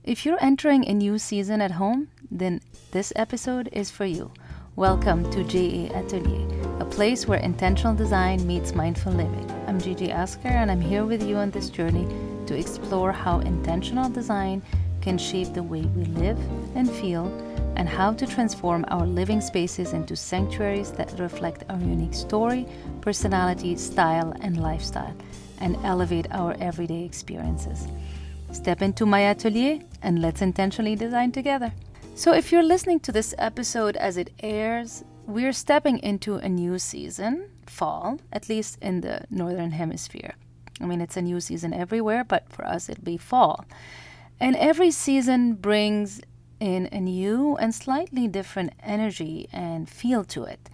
If you're entering a new season at home, then this episode is for you. Welcome to JA Atelier, a place where intentional design meets mindful living. I'm Gigi Asker, and I'm here with you on this journey to explore how intentional design can shape the way we live and feel, and how to transform our living spaces into sanctuaries that reflect our unique story, personality, style, and lifestyle, and elevate our everyday experiences. Step into my atelier and let's intentionally design together. So if you're listening to this episode as it airs, we're stepping into a new season, fall, at least in the Northern Hemisphere. I mean, it's a new season everywhere, but for us it'll be fall. And every season brings in a new and slightly different energy and feel to it.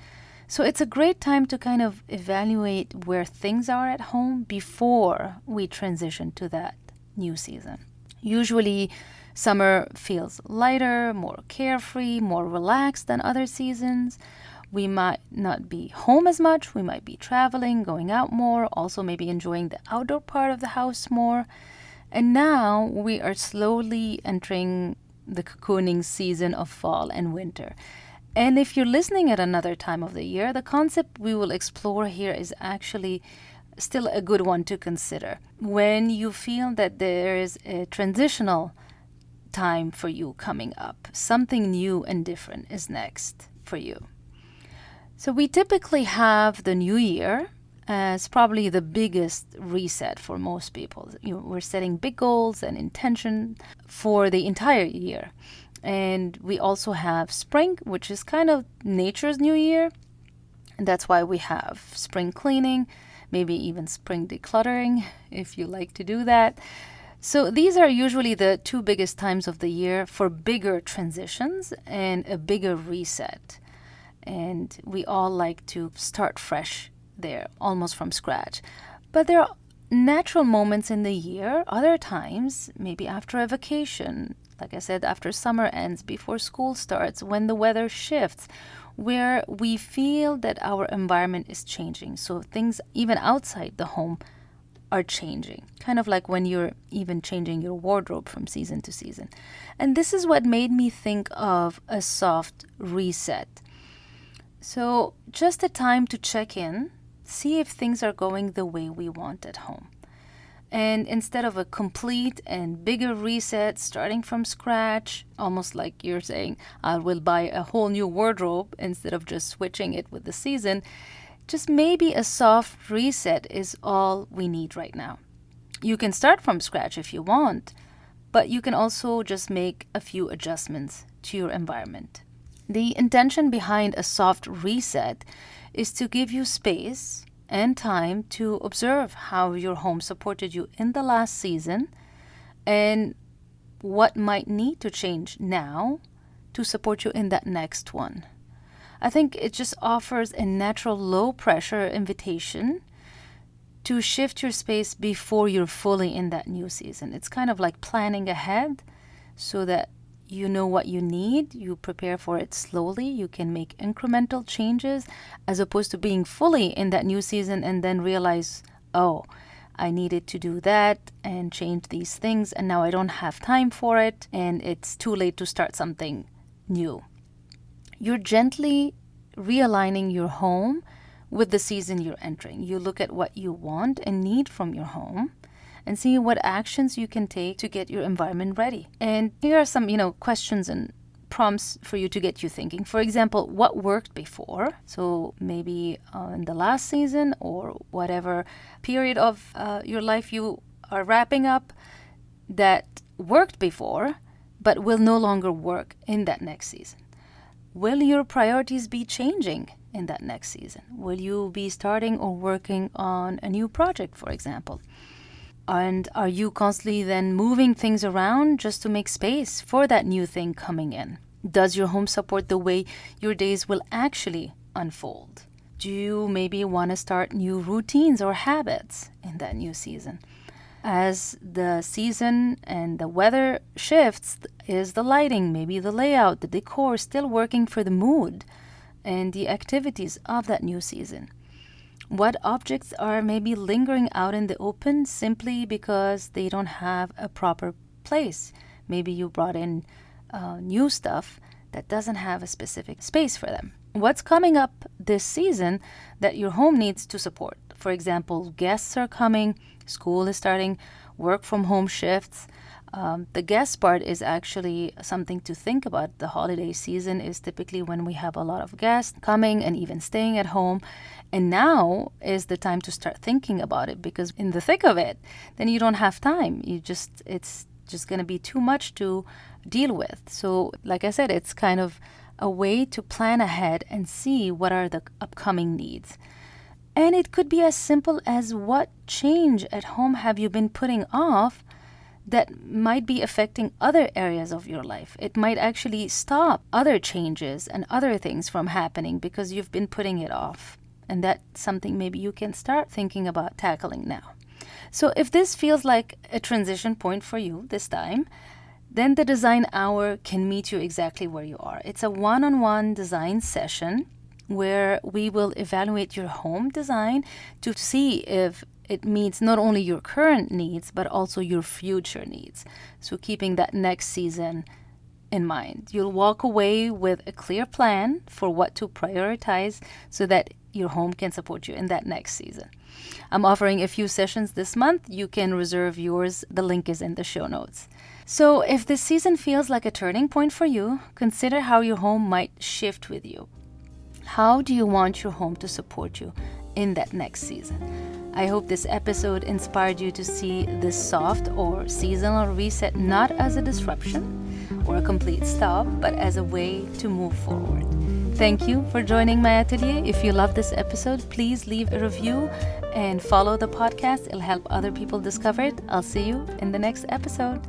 So it's a great time to kind of evaluate where things are at home before we transition to that new season. Usually, summer feels lighter, more carefree, more relaxed than other seasons. We might not be home as much. We might be traveling, going out more, also maybe enjoying the outdoor part of the house more. And now we are slowly entering the cocooning season of fall and winter. And if you're listening at another time of the year, the concept we will explore here is actually still a good one to consider. When you feel that there is a transitional time for you coming up, something new and different is next for you. So we typically have the new year as probably the biggest reset for most people. We're setting big goals and intention for the entire year. And we also have spring, which is kind of nature's new year. And that's why we have spring cleaning, maybe even spring decluttering, if you like to do that. So these are usually the two biggest times of the year for bigger transitions and a bigger reset. And we all like to start fresh there, almost from scratch. But there are natural moments in the year, other times, maybe after a vacation, like I said, after summer ends, before school starts, when the weather shifts, where we feel that our environment is changing. So things even outside the home are changing, kind of like when you're even changing your wardrobe from season to season. And this is what made me think of a soft reset. So just a time to check in, see if things are going the way we want at home. And instead of a complete and bigger reset, starting from scratch, almost like you're saying, I will buy a whole new wardrobe instead of just switching it with the season, just maybe a soft reset is all we need right now. You can start from scratch if you want, but you can also just make a few adjustments to your environment. The intention behind a soft reset is to give you space and time to observe how your home supported you in the last season and what might need to change now to support you in that next one. I think it just offers a natural low-pressure invitation to shift your space before you're fully in that new season. It's kind of like planning ahead so that you know what you need, you prepare for it slowly, you can make incremental changes as opposed to being fully in that new season and then realize, oh, I needed to do that and change these things and now I don't have time for it and it's too late to start something new. You're gently realigning your home with the season you're entering. You look at what you want and need from your home and see what actions you can take to get your environment ready. And here are some, questions and prompts for you to get you thinking. For example, what worked before? So maybe in the last season or whatever period of your life you are wrapping up that worked before, but will no longer work in that next season. Will your priorities be changing in that next season? Will you be starting or working on a new project, for example? And are you constantly then moving things around just to make space for that new thing coming in? Does your home support the way your days will actually unfold? Do you maybe want to start new routines or habits in that new season? As the season and the weather shifts, is the lighting, maybe the layout, the decor still working for the mood and the activities of that new season? What objects are maybe lingering out in the open simply because they don't have a proper place? Maybe you brought in new stuff that doesn't have a specific space for them. What's coming up this season that your home needs to support? For example, guests are coming, school is starting, work from home shifts. The guest part is actually something to think about. The holiday season is typically when we have a lot of guests coming and even staying at home. And now is the time to start thinking about it, because in the thick of it, then you don't have time. It's just going to be too much to deal with. So like I said, it's kind of a way to plan ahead and see what are the upcoming needs. And it could be as simple as, what change at home have you been putting off that might be affecting other areas of your life? It might actually stop other changes and other things from happening because you've been putting it off. And that's something maybe you can start thinking about tackling now. So if this feels like a transition point for you this time, then the design hour can meet you exactly where you are. It's a one-on-one design session where we will evaluate your home design to see if it meets not only your current needs, but also your future needs. So keeping that next season in mind. You'll walk away with a clear plan for what to prioritize so that your home can support you in that next season. I'm offering a few sessions this month. You can reserve yours. The link is in the show notes. So if this season feels like a turning point for you, consider how your home might shift with you. How do you want your home to support you in that next season? I hope this episode inspired you to see this soft or seasonal reset not as a disruption or a complete stop, but as a way to move forward. Thank you for joining my atelier. If you love this episode, please leave a review and follow the podcast. It'll help other people discover it. I'll see you in the next episode.